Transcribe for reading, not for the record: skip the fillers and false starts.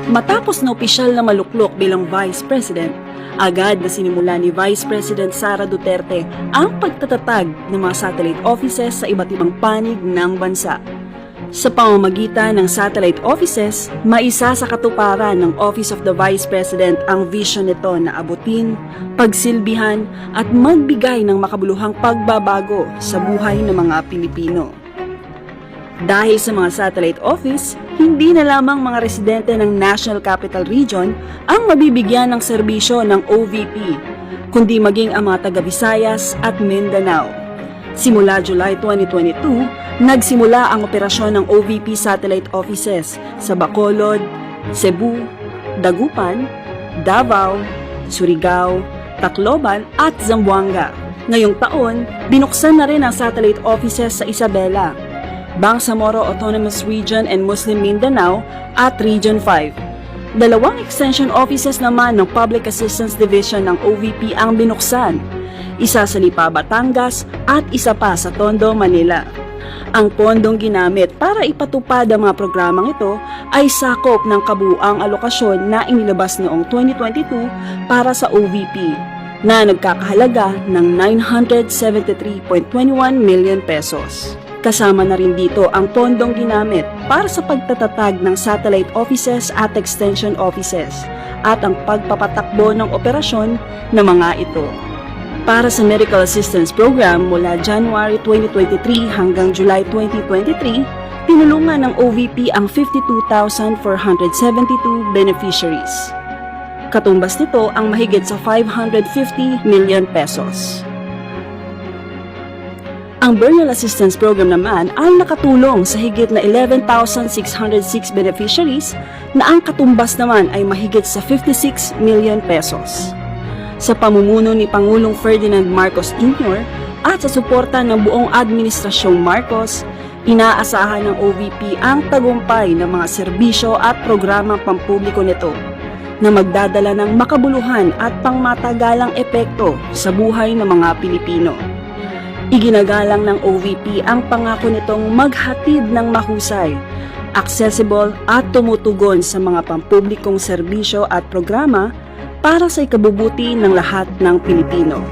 Matapos na opisyal na maluklok bilang Vice President, agad na sinimula ni Vice President Sara Duterte ang pagtatatag ng mga satellite offices sa iba't ibang panig ng bansa. Sa pamamagitan ng satellite offices, maisa sa katuparan ng Office of the Vice President ang vision nito na abutin, pagsilbihan at magbigay ng makabuluhang pagbabago sa buhay ng mga Pilipino. Dahil sa mga satellite office, hindi na lamang mga residente ng National Capital Region ang mabibigyan ng serbisyo ng OVP, kundi maging ang mga taga-Visayas at Mindanao. Simula July 2022, nagsimula ang operasyon ng OVP satellite offices sa Bacolod, Cebu, Dagupan, Davao, Surigao, Tacloban at Zamboanga. Ngayong taon, binuksan na rin ang satellite offices sa Isabela, Bangsamoro Autonomous Region and Muslim Mindanao at Region 5. Dalawang extension offices naman ng Public Assistance Division ng OVP ang binuksan, isa sa Lipa, Batangas at isa pa sa Tondo, Manila. Ang pondong ginamit para ipatupad ang mga programang ito ay sakop ng kabuuang alokasyon na inilabas noong 2022 para sa OVP na nagkakahalaga ng 973.21 million pesos. Kasama na rin dito ang pondong ginamit para sa pagtatatag ng satellite offices at extension offices at ang pagpapatakbo ng operasyon ng mga ito. Para sa Medical Assistance Program mula January 2023 hanggang July 2023, tinulungan ng OVP ang 52,472 beneficiaries. Katumbas nito ang mahigit sa 550 million pesos. Ang Burial Assistance Program naman ay nakatulong sa higit na 11,606 beneficiaries na ang katumbas naman ay mahigit sa 56 million pesos. Sa pamumuno ni Pangulong Ferdinand Marcos Jr. at sa suporta ng buong Administrasyong Marcos, inaasahan ng OVP ang tagumpay ng mga serbisyo at programang pampubliko nito na magdadala ng makabuluhan at pangmatagalang epekto sa buhay ng mga Pilipino. Iginagalang ng OVP ang pangako nitong maghatid ng mahusay, accessible at tumutugon sa mga pampublikong serbisyo at programa para sa ikabubuti ng lahat ng Pilipino.